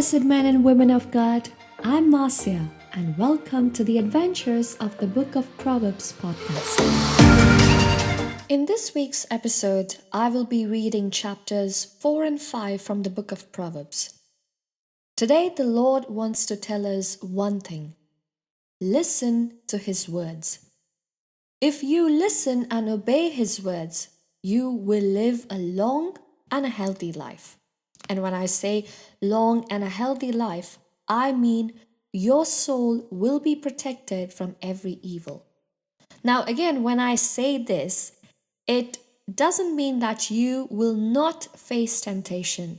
blessed men and women of God. I'm Marcia, and welcome to the adventures of the Book of Proverbs podcast. In this week's episode, I will be reading chapters 4 and 5 from the Book of Proverbs. Today, the Lord wants to tell us one thing: listen to His words. If you listen and obey His words, you will live a long and a healthy life. And when I say long and a healthy life, I mean your soul will be protected from every evil. Now, again, when I say this, it doesn't mean that you will not face temptation.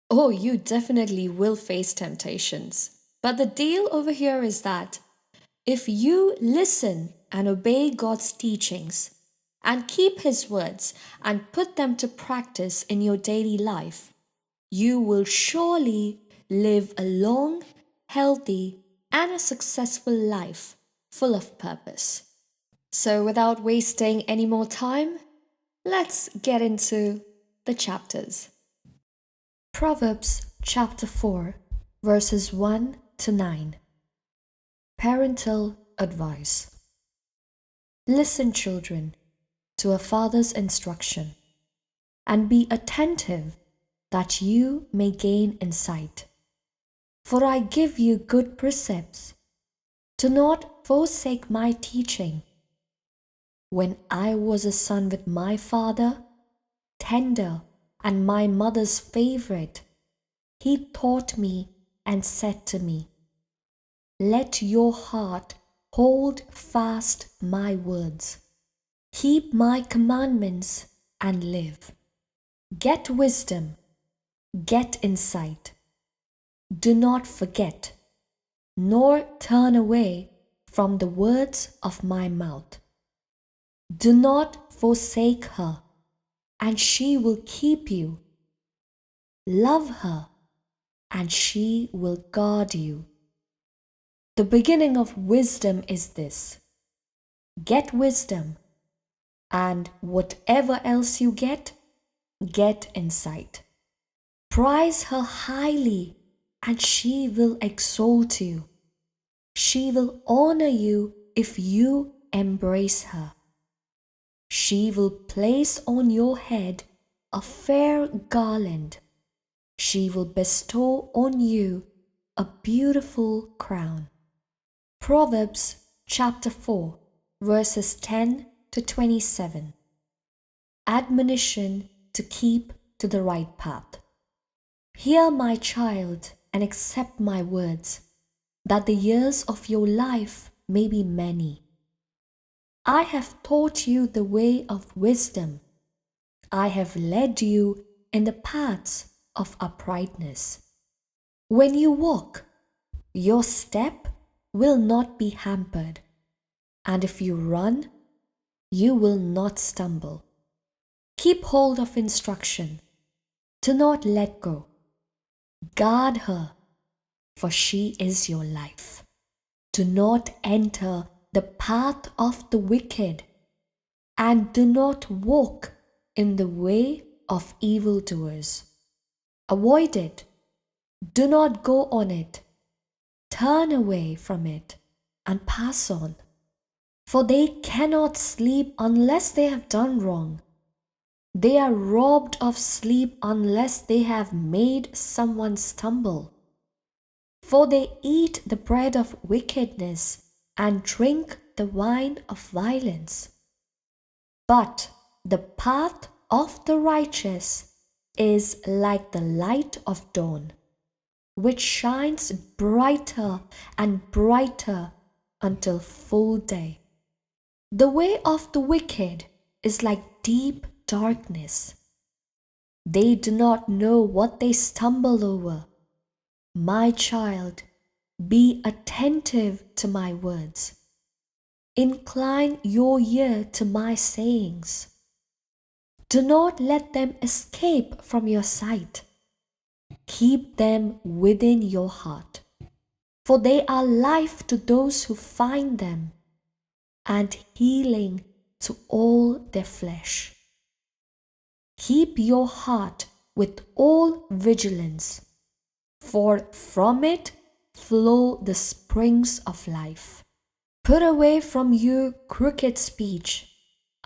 Oh, you definitely will face temptations. But the deal over here is that if you listen and obey God's teachings and keep His words and put them to practice in your daily life, you will surely live a long, healthy, and a successful life full of purpose. So, without wasting any more time, let's get into the chapters. Proverbs chapter 4, verses 1 to 9. Parental advice. Listen, children, to a father's instruction, and be attentive that you may gain insight. For I give you good precepts. Do not forsake my teaching. When I was a son with my father, tender and my mother's favorite, he taught me and said to me, let your heart hold fast my words. Keep my commandments and live. Get wisdom. Get insight. Do not forget, nor turn away from the words of my mouth. Do not forsake her, and she will keep you. Love her, and she will guard you. The beginning of wisdom is this: get wisdom, and whatever else you get insight. Prize her highly, and she will exalt you. She will honor you if you embrace her. She will place on your head a fair garland. She will bestow on you a beautiful crown. Proverbs chapter 4, verses 10 to 27. Admonition to keep to the right path. Hear, my child, and accept my words, that the years of your life may be many. I have taught you the way of wisdom. I have led you in the paths of uprightness. When you walk, your step will not be hampered, and if you run, you will not stumble. Keep hold of instruction. Do not let go. Guard her, for she is your life. Do not enter the path of the wicked, and do not walk in the way of evildoers. Avoid it. Do not go on it. Turn away from it and pass on. For they cannot sleep unless they have done wrong. They are robbed of sleep unless they have made someone stumble. For they eat the bread of wickedness and drink the wine of violence. But the path of the righteous is like the light of dawn, which shines brighter and brighter until full day. The way of the wicked is like deep darkness. They do not know what they stumble over. My child, be attentive to my words. Incline your ear to my sayings. Do not let them escape from your sight. Keep them within your heart, for they are life to those who find them, and healing to all their flesh. Keep your heart with all vigilance, for from it flow the springs of life. Put away from you crooked speech,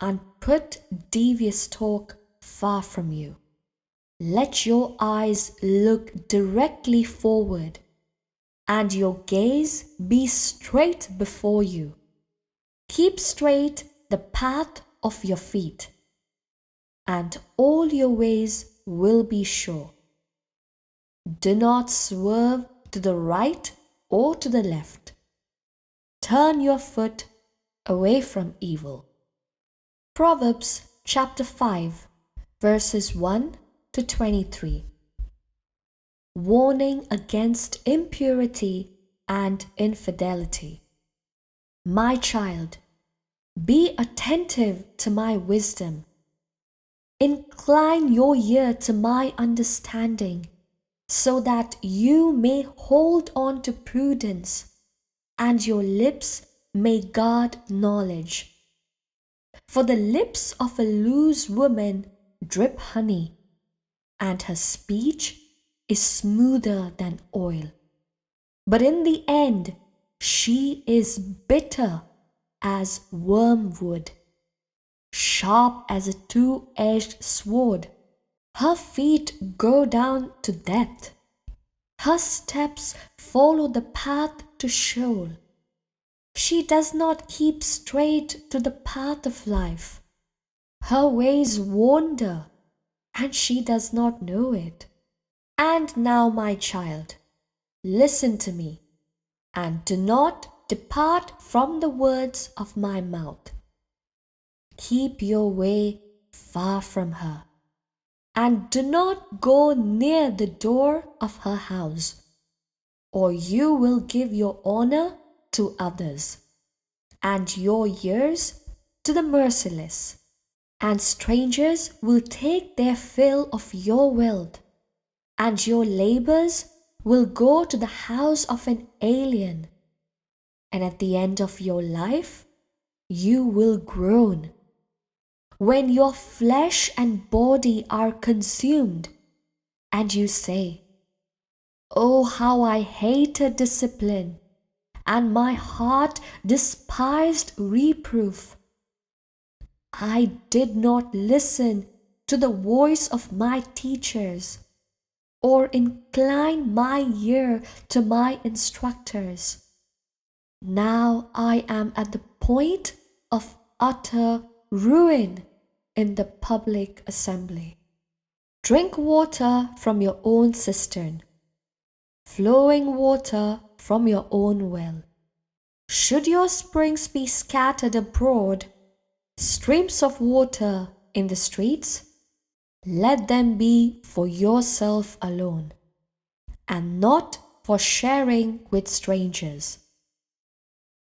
and put devious talk far from you. Let your eyes look directly forward, and your gaze be straight before you. Keep straight the path of your feet, and all your ways will be sure. Do not swerve to the right or to the left. Turn your foot away from evil. Proverbs chapter 5, verses 1 to 23. Warning against impurity and infidelity. My child, be attentive to my wisdom. Incline your ear to my understanding, so that you may hold on to prudence, and your lips may guard knowledge. For the lips of a loose woman drip honey, and her speech is smoother than oil. But in the end, she is bitter as wormwood, sharp as a two-edged sword. Her feet go down to death. Her steps follow the path to Sheol. She does not keep straight to the path of life. Her ways wander, and she does not know it. And now, my child, listen to me, and do not depart from the words of my mouth. Keep your way far from her, and do not go near the door of her house, or you will give your honor to others, and your years to the merciless, and strangers will take their fill of your wealth, and your labors will go to the house of an alien, and at the end of your life you will groan. When your flesh and body are consumed, and you say, "Oh, how I hated discipline, and my heart despised reproof. I did not listen to the voice of my teachers, or incline my ear to my instructors. Now I am at the point of utter ruin in the public assembly. Drink water from your own cistern, flowing water from your own well. Should your springs be scattered abroad, streams of water in the streets, let them be for yourself alone, and not for sharing with strangers.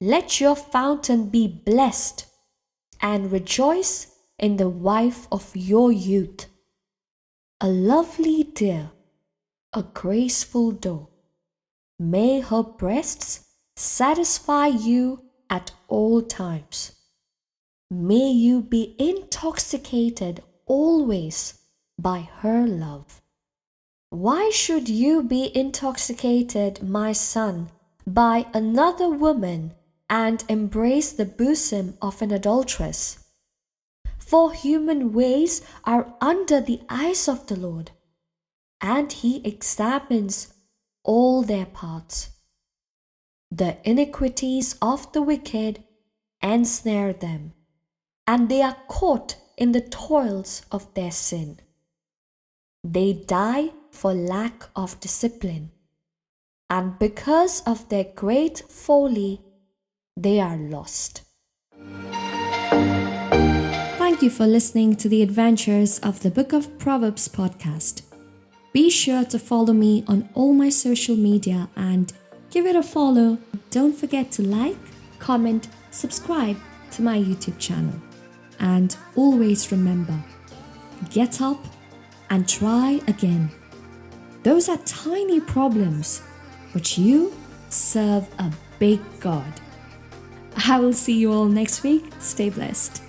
Let your fountain be blessed, and rejoice in the wife of your youth, a lovely deer, a graceful doe. May her breasts satisfy you at all times. May you be intoxicated always by her love. Why should you be intoxicated, my son, by another woman, and embrace the bosom of an adulteress? For human ways are under the eyes of the Lord, and he examines all their paths. The iniquities of the wicked ensnare them, and they are caught in the toils of their sin. They die for lack of discipline, and because of their great folly, they are lost. Thank you for listening to the Adventures of the Book of Proverbs podcast. Be sure to follow me on all my social media and give it a follow. Don't forget to like, comment, subscribe to my YouTube channel. And always remember, get up and try again. Those are tiny problems, but you serve a big God. I will see you all next week. Stay blessed.